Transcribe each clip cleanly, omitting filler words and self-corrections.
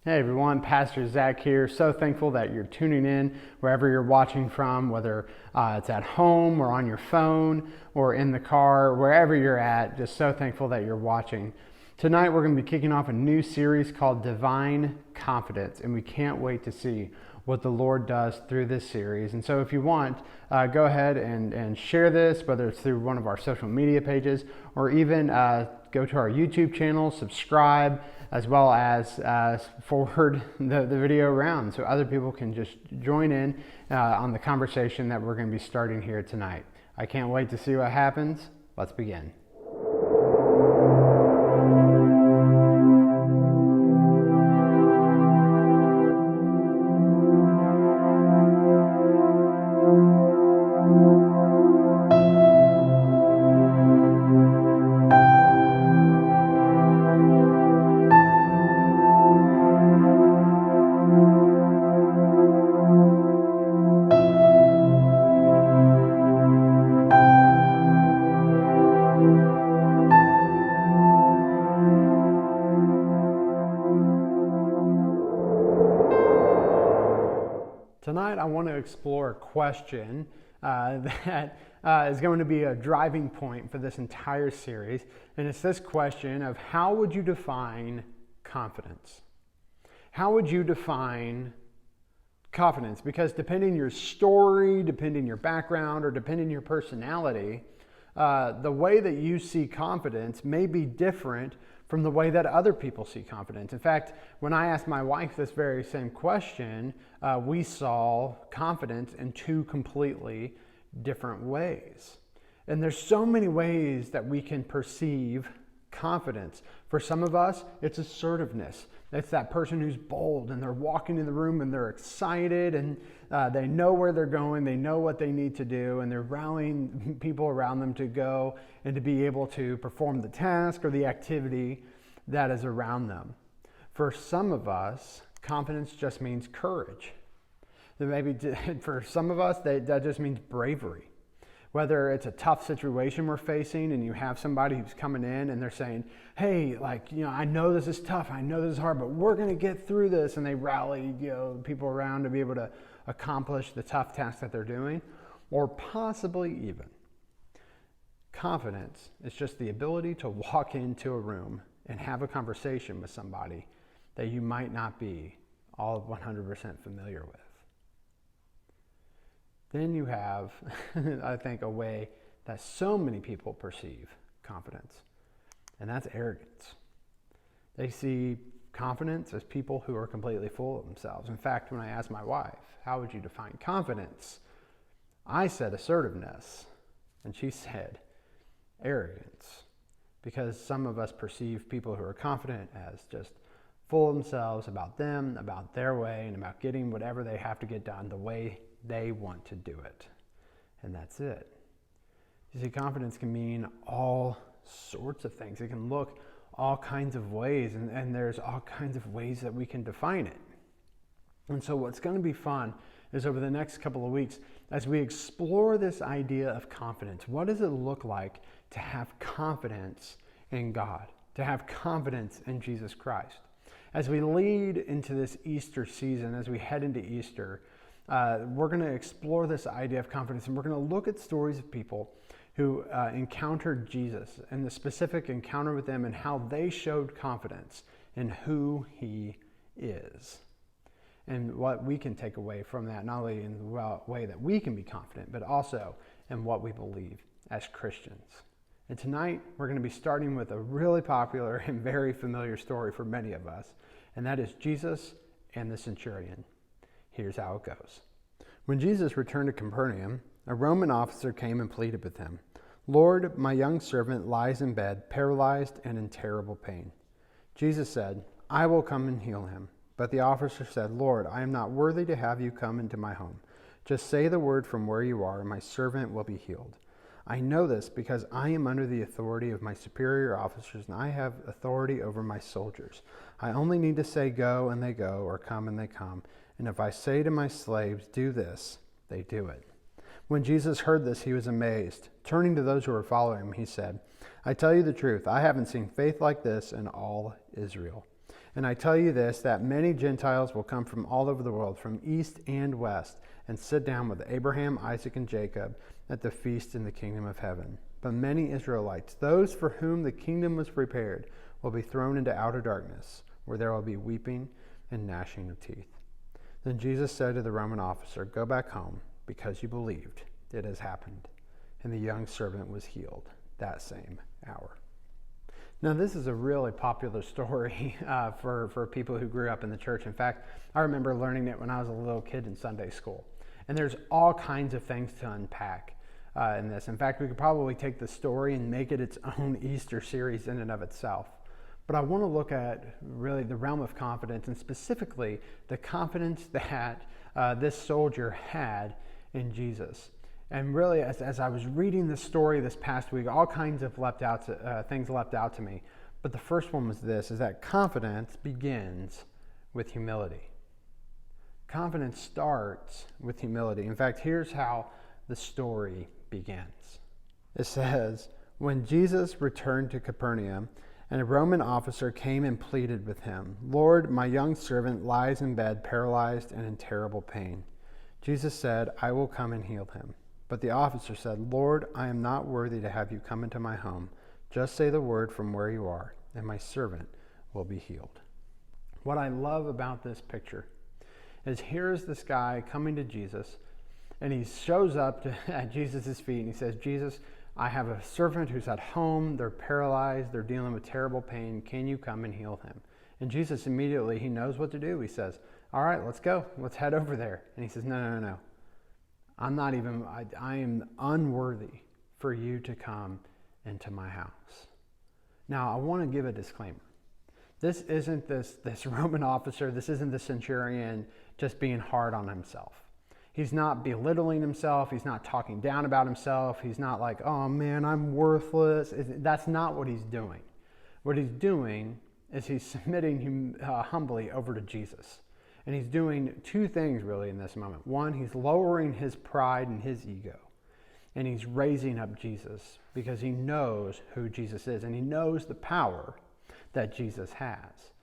Hey everyone, Pastor Zach here. So thankful that you're tuning in wherever you're watching from, whether it's at home or on your phone or in the car, wherever you're at. Just so thankful that you're watching. Tonight we're going to be kicking off a new series called Divine Confidence, and we can't wait to see what the Lord does through this series. And so if you want, go ahead and share this, whether it's through one of our social media pages or even go to our YouTube channel, subscribe, as well as forward the video around so other people can just join in on the conversation that we're going to be starting here tonight. I can't wait to see what happens. Let's begin. Tonight I want to explore a question that is going to be a driving point for this entire series, and it's this question of how would you define confidence? How would you define confidence? Because depending your story, depending your background, or depending your personality, the way that you see confidence may be different from the way that other people see confidence. In fact, when I asked my wife this very same question, we saw confidence in two completely different ways. And there's so many ways that we can perceive confidence. For some of us, it's assertiveness. It's that person who's bold and they're walking in the room and they're excited and they know where they're going, they know what they need to do, and they're rallying people around them to go and to be able to perform the task or the activity that is around them. For some of us, confidence just means courage. Maybe for some of us, that just means bravery. Whether it's a tough situation we're facing and you have somebody who's coming in and they're saying, hey, I know this is tough, I know this is hard, but we're going to get through this. And they rally, people around to be able to accomplish the tough task that they're doing. Or possibly even confidence is just the ability to walk into a room and have a conversation with somebody that you might not be all 100% familiar with. Then you have, I think, a way that so many people perceive confidence, and that's arrogance. They see confidence as people who are completely full of themselves. In fact, when I asked my wife, how would you define confidence? I said assertiveness, and she said arrogance, because some of us perceive people who are confident as just full of themselves, about them, about their way, and about getting whatever they have to get done the way they want to do it. And that's it. You see, confidence can mean all sorts of things. It can look all kinds of ways, and there's all kinds of ways that we can define it. And so what's going to be fun is over the next couple of weeks, as we explore this idea of confidence, what does it look like to have confidence in God, to have confidence in Jesus Christ? As we lead into this Easter season, as we head into Easter, we're going to explore this idea of confidence, and we're going to look at stories of people who encountered Jesus and the specific encounter with them and how they showed confidence in who he is and what we can take away from that, not only in the way that we can be confident, but also in what we believe as Christians. And tonight, we're going to be starting with a really popular and very familiar story for many of us, and that is Jesus and the Centurion. Here's how it goes. When Jesus returned to Capernaum, a Roman officer came and pleaded with him, "Lord, my young servant lies in bed, paralyzed and in terrible pain." Jesus said, "I will come and heal him." But the officer said, "Lord, I am not worthy to have you come into my home. Just say the word from where you are, and my servant will be healed. I know this because I am under the authority of my superior officers, and I have authority over my soldiers. I only need to say go, and they go, or come, and they come. And if I say to my slaves, do this, they do it." When Jesus heard this, he was amazed. Turning to those who were following him, he said, "I tell you the truth, I haven't seen faith like this in all Israel." And I tell you this, that many Gentiles will come from all over the world, from east and west, and sit down with Abraham, Isaac, and Jacob at the feast in the kingdom of heaven. But many Israelites, those for whom the kingdom was prepared, will be thrown into outer darkness, where there will be weeping and gnashing of teeth." Then Jesus said to the Roman officer, "Go back home, because you believed. It has happened." And the young servant was healed that same hour. Now, this is a really popular story for people who grew up in the church. In fact, I remember learning it when I was a little kid in Sunday school. And there's all kinds of things to unpack in this. In fact, we could probably take the story and make it its own Easter series in and of itself. But I want to look at really the realm of confidence, and specifically the confidence that this soldier had in Jesus. And really, as I was reading this story this past week, all kinds of things leapt out to me. But the first one was this, is that confidence begins with humility. Confidence starts with humility. In fact, here's how the story begins. It says, "When Jesus returned to Capernaum, and a Roman officer came and pleaded with him, 'Lord, my young servant lies in bed, paralyzed and in terrible pain.' Jesus said, 'I will come and heal him.' But the officer said, 'Lord, I am not worthy to have you come into my home. Just say the word from where you are, and my servant will be healed.'" What I love about this picture is here's this guy coming to Jesus, and he shows up at Jesus' feet, and he says, "Jesus, I have a servant who's at home. They're paralyzed. They're dealing with terrible pain. Can you come and heal him?" And Jesus immediately, he knows what to do. He says, "All right, let's go. Let's head over there." And he says, No. I am unworthy for you to come into my house. Now, I want to give a disclaimer. This isn't this Roman officer, this isn't the centurion just being hard on himself. He's not belittling himself. He's not talking down about himself. He's not like, "Oh man, I'm worthless." That's not what he's doing. What he's doing is he's submitting humbly over to Jesus. And he's doing two things really in this moment. One, he's lowering his pride and his ego. And he's raising up Jesus because he knows who Jesus is. And he knows the power that Jesus has.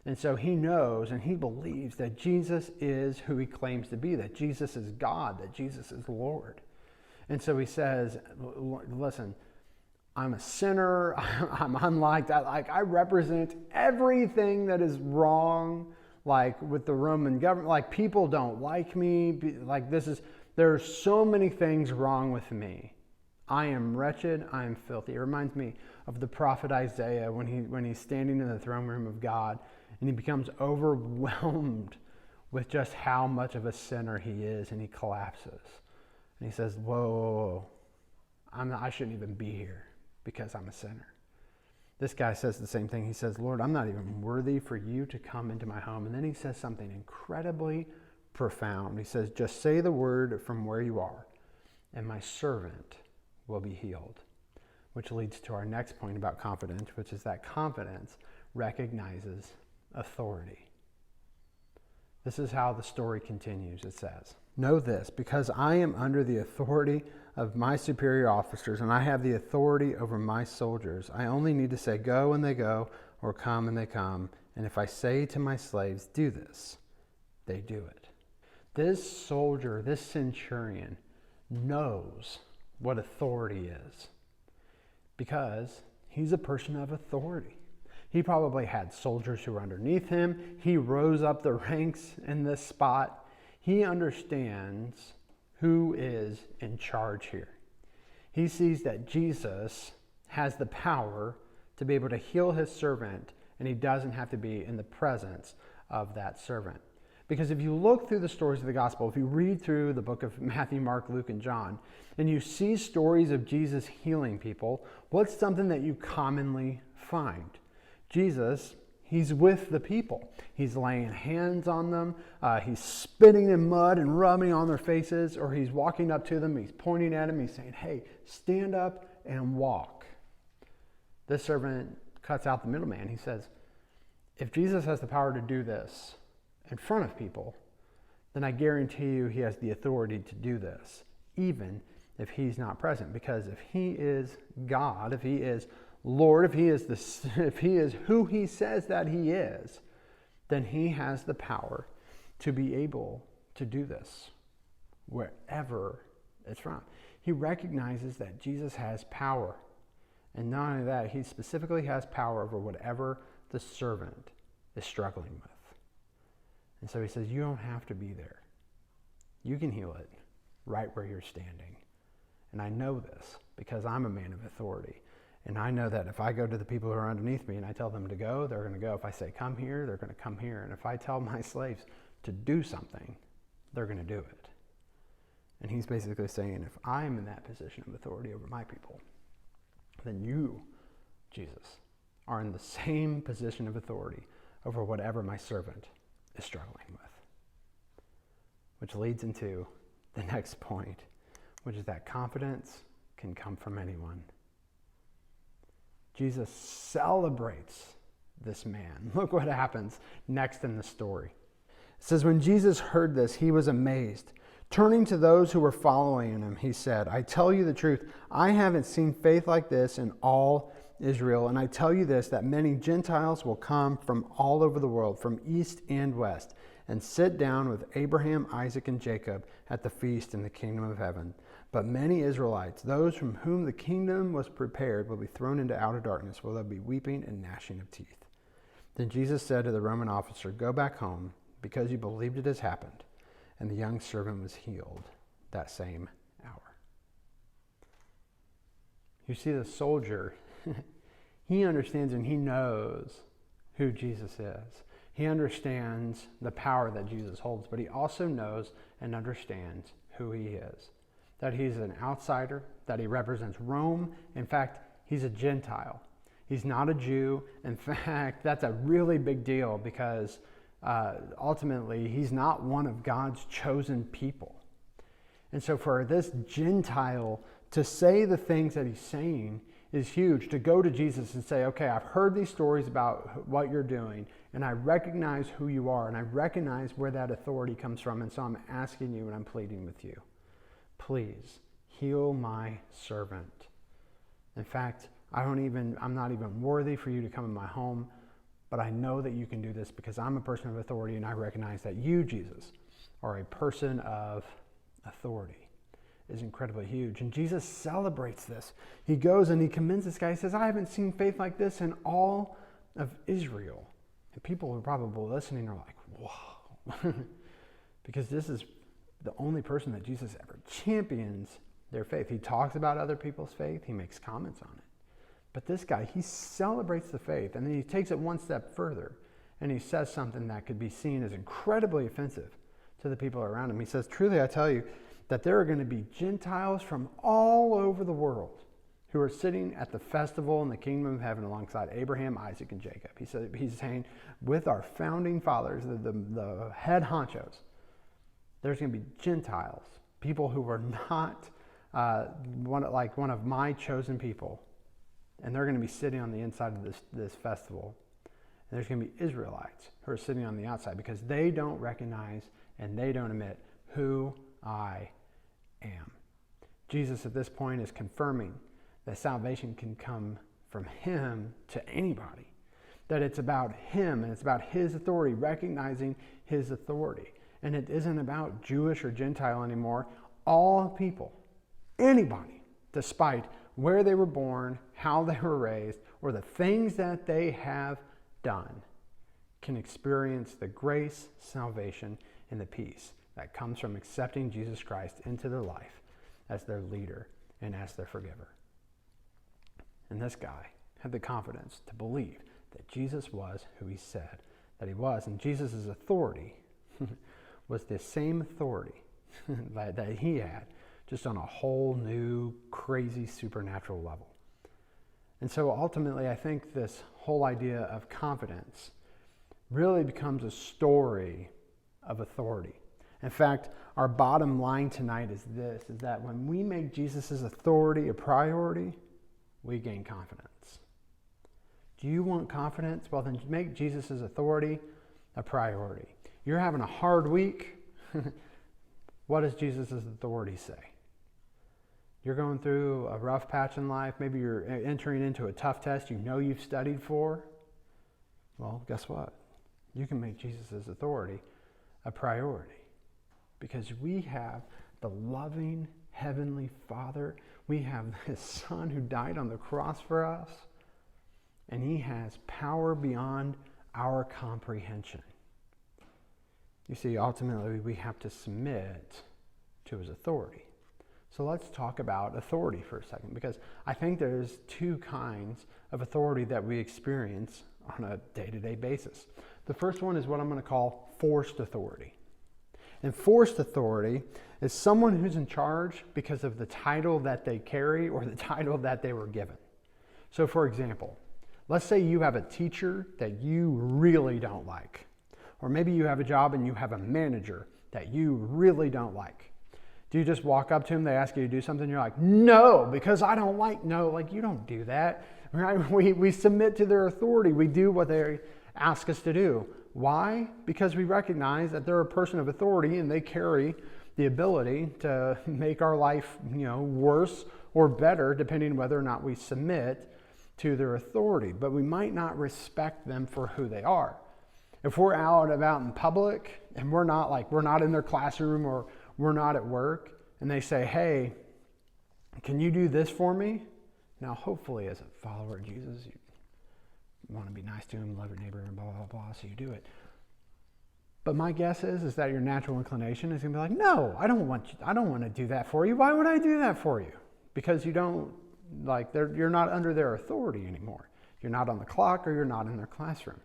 And so he knows and he believes that Jesus is who he claims to be, that Jesus is God, that Jesus is Lord. And so he says, "Listen, I'm a sinner. I'm unlike that. Like, I represent everything that is wrong, like with the Roman government. Like, people don't like me. Like, there's so many things wrong with me. I am wretched. I am filthy." It reminds me of the prophet Isaiah when he's standing in the throne room of God and he becomes overwhelmed with just how much of a sinner he is, and he collapses. And he says, whoa. I shouldn't even be here because I'm a sinner. This guy says the same thing. He says, "Lord, I'm not even worthy for you to come into my home." And then he says something incredibly profound. He says, "Just say the word from where you are, and my servant will be healed." Which leads to our next point about confidence, which is that confidence recognizes authority. This is how the story continues. It says, "Know this, because I am under the authority of my superior officers, and I have the authority over my soldiers. I only need to say go and they go, or come and they come. And if I say to my slaves, do this, they do it." This soldier, this centurion, knows what authority is because he's a person of authority. He probably had soldiers who were underneath him. He rose up the ranks in this spot. He understands who is in charge here. He sees that Jesus has the power to be able to heal his servant, and he doesn't have to be in the presence of that servant. Because if you look through the stories of the gospel, if you read through the book of Matthew, Mark, Luke, and John, and you see stories of Jesus healing people, what's something that you commonly find? Jesus, he's with the people. He's laying hands on them. He's spitting in mud and rubbing on their faces, or he's walking up to them. He's pointing at them. He's saying, "Hey, stand up and walk." This servant cuts out the middleman. He says, if Jesus has the power to do this in front of people, then I guarantee you he has the authority to do this, even if he's not present. Because if he is God, if he is Lord, if he is who he says that he is, then he has the power to be able to do this wherever it's from. He recognizes that Jesus has power. And not only that, he specifically has power over whatever the servant is struggling with. And so he says, you don't have to be there. You can heal it right where you're standing. And I know this because I'm a man of authority. And I know that if I go to the people who are underneath me and I tell them to go, they're going to go. If I say come here, they're going to come here. And if I tell my slaves to do something, they're going to do it. And he's basically saying, if I'm in that position of authority over my people, then you, Jesus, are in the same position of authority over whatever my servant is struggling with. Which leads into the next point, which is that confidence can come from anyone. Jesus celebrates this man. Look what happens next in the story. It says, when Jesus heard this, he was amazed. Turning to those who were following him, he said, I tell you the truth, I haven't seen faith like this in all Israel. And I tell you this, that many Gentiles will come from all over the world, from east and west, and sit down with Abraham, Isaac, and Jacob at the feast in the kingdom of heaven. But many Israelites, those from whom the kingdom was prepared, will be thrown into outer darkness, where there will be weeping and gnashing of teeth. Then Jesus said to the Roman officer, go back home, because you believed it has happened. And the young servant was healed that same hour. You see, the soldier, he understands and he knows who Jesus is. He understands the power that Jesus holds, but he also knows and understands who he is. That he's an outsider, that he represents Rome. In fact, he's a Gentile. He's not a Jew. In fact, that's a really big deal because ultimately, he's not one of God's chosen people. And so for this Gentile to say the things that he's saying is huge. To go to Jesus and say, okay, I've heard these stories about what you're doing, and I recognize who you are, and I recognize where that authority comes from, and so I'm asking you and I'm pleading with you. Please heal my servant. In fact, I'm not even worthy for you to come in my home. But I know that you can do this because I'm a person of authority, and I recognize that you, Jesus, are a person of authority. It's incredibly huge. And Jesus celebrates this. He goes and he commends this guy. He says, I haven't seen faith like this in all of Israel. And people who are probably listening are like, whoa. Because this is the only person that Jesus ever champions their faith. He talks about other people's faith. He makes comments on it. But this guy, he celebrates the faith, and then he takes it one step further, and he says something that could be seen as incredibly offensive to the people around him. He says, truly I tell you that there are going to be Gentiles from all over the world who are sitting at the festival in the kingdom of heaven alongside Abraham, Isaac, and Jacob. He's saying, with our founding fathers, the head honchos, there's going to be Gentiles, people who are not one of my chosen people. And they're going to be sitting on the inside of this festival. And there's going to be Israelites who are sitting on the outside because they don't recognize and they don't admit who I am. Jesus at this point is confirming that salvation can come from him to anybody. That it's about him and it's about his authority, recognizing his authority. And it isn't about Jewish or Gentile anymore. All people, anybody, despite where they were born, how they were raised, or the things that they have done, can experience the grace, salvation, and the peace that comes from accepting Jesus Christ into their life as their leader and as their forgiver. And this guy had the confidence to believe that Jesus was who he said that he was. And Jesus' authority was the same authority that he had, just on a whole new, crazy, supernatural level. And so ultimately, I think this whole idea of confidence really becomes a story of authority. In fact, our bottom line tonight is this, is that when we make Jesus' authority a priority, we gain confidence. Do you want confidence? Well, then make Jesus' authority a priority. You're having a hard week. What does Jesus' authority say? You're going through a rough patch in life. Maybe you're entering into a tough test you know you've studied for. Well, guess what? You can make Jesus' authority a priority because we have the loving Heavenly Father. We have His Son who died on the cross for us, and He has power beyond our comprehension. You see, ultimately, we have to submit to His authority. So let's talk about authority for a second, because I think there's two kinds of authority that we experience on a day-to-day basis. The first one is what I'm going to call forced authority. And forced authority is someone who's in charge because of the title that they carry or the title that they were given. So for example, let's say you have a teacher that you really don't like. Or maybe you have a job and you have a manager that you really don't like. Do you just walk up to them, they ask you to do something, you're like, no, because I don't like, no, like you don't do that. Right? We submit to their authority. We do what they ask us to do. Why? Because we recognize that they're a person of authority and they carry the ability to make our life, worse or better depending on whether or not we submit to their authority. But we might not respect them for who they are. If we're out and about in public and we're not in their classroom or we're not at work and they say, hey, can you do this for me? Now, hopefully as a follower of Jesus, you want to be nice to him, love your neighbor, and blah, blah, blah, so you do it. But my guess is that your natural inclination is going to be like, no, I don't want to do that for you. Why would I do that for you? Because you don't, you're not under their authority anymore. You're not on the clock or you're not in their classroom.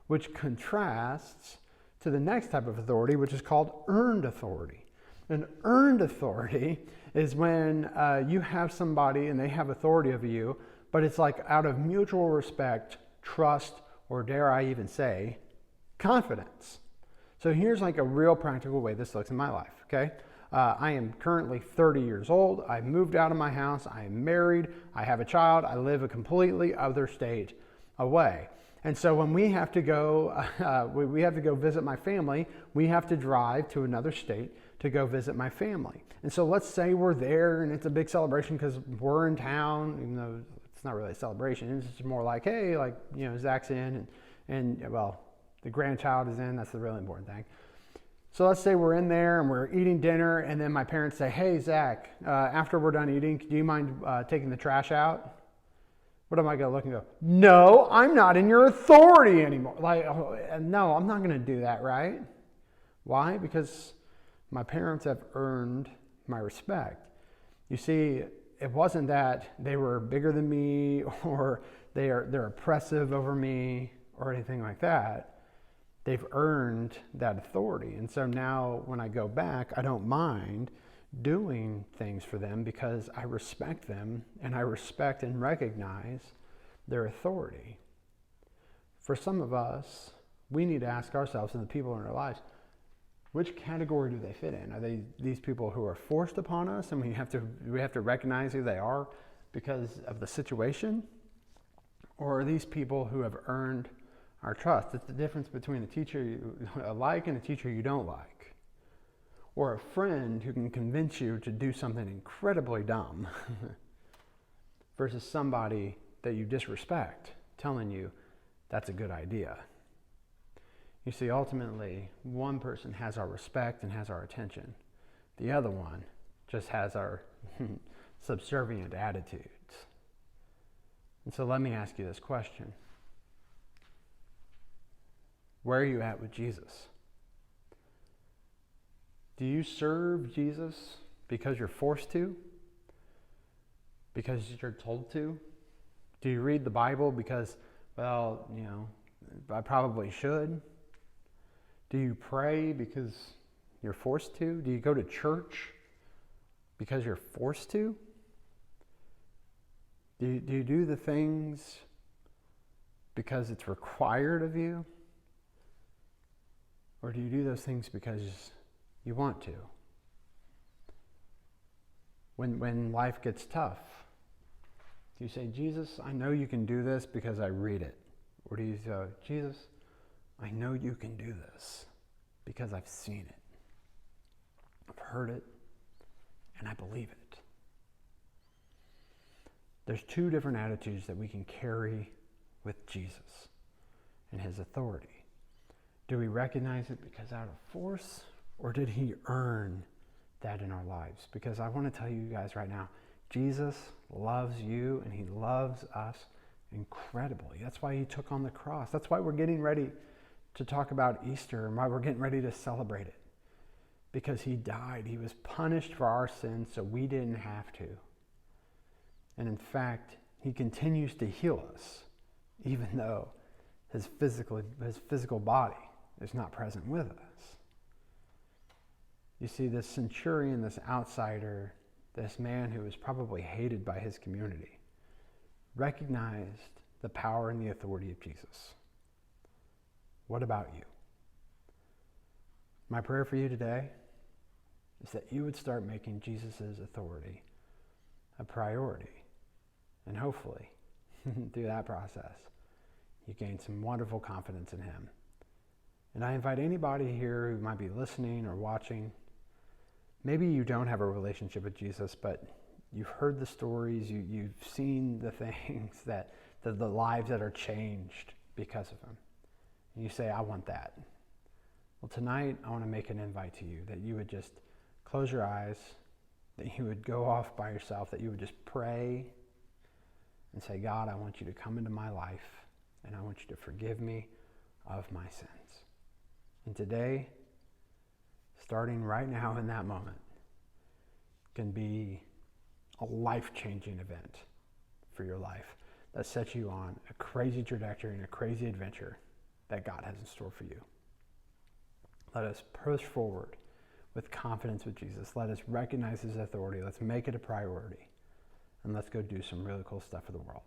Which contrasts to the next type of authority, which is called earned authority. An earned authority is when you have somebody and they have authority over you, but it's like out of mutual respect, trust, or dare I even say, confidence. So here's like a real practical way this looks in my life, okay? I am currently 30 years old. I moved out of my house. I am married. I have a child. I live a completely other state away. And so when we have to go, we have to go visit my family, we have to drive to another state to go visit my family. And so let's say we're there and it's a big celebration because we're in town, even though it's not really a celebration. It's just more like, hey, Zach's in and the grandchild is in. That's the really important thing. So let's say we're in there and we're eating dinner and then my parents say, hey, Zach, after we're done eating, do you mind taking the trash out? What am I going to look and go, no, I'm not in your authority anymore. No, I'm not going to do that, right? Why? Because my parents have earned my respect. You see, it wasn't that they were bigger than me or they're oppressive over me or anything like that. They've earned that authority. And so now when I go back, I don't mind doing things for them because I respect them and I respect and recognize their authority. For some of us, we need to ask ourselves and the people in our lives, which category do they fit in? Are they these people who are forced upon us and we have to recognize who they are because of the situation? Or are these people who have earned our trust? It's the difference between a teacher you like and a teacher you don't like. Or a friend who can convince you to do something incredibly dumb versus somebody that you disrespect telling you that's a good idea. You see, ultimately, one person has our respect and has our attention. The other one just has our subservient attitudes. And so let me ask you this question. Where are you at with Jesus? Do you serve Jesus because you're forced to? Because you're told to? Do you read the Bible because, I probably should? Do you pray because you're forced to? Do you go to church because you're forced to? Do you do the things because it's required of you? Or do you do those things because you want to? When life gets tough, do you say, Jesus, I know you can do this because I read it? Or do you say, Jesus, I know you can do this because I've seen it. I've heard it, and I believe it. There's two different attitudes that we can carry with Jesus and his authority. Do we recognize it because out of force, or did he earn that in our lives? Because I want to tell you guys right now, Jesus loves you and he loves us incredibly. That's why he took on the cross. That's why we're getting ready to talk about Easter and why we're getting ready to celebrate it. Because he died. He was punished for our sins so we didn't have to. And in fact, he continues to heal us, even though his physical body is not present with us. You see, this centurion, this outsider, this man who was probably hated by his community, recognized the power and the authority of Jesus. What about you? My prayer for you today is that you would start making Jesus' authority a priority. And hopefully, through that process, you gain some wonderful confidence in him. And I invite anybody here who might be listening or watching, maybe you don't have a relationship with Jesus, but you've heard the stories, you've seen the things that the lives that are changed because of him. And you say, I want that. Well, tonight I want to make an invite to you that you would just close your eyes, that you would go off by yourself, that you would just pray and say, God, I want you to come into my life and I want you to forgive me of my sins. And today, starting right now in that moment, can be a life-changing event for your life that sets you on a crazy trajectory and a crazy adventure that God has in store for you. Let us push forward with confidence with Jesus. Let us recognize his authority. Let's make it a priority. And let's go do some really cool stuff for the world.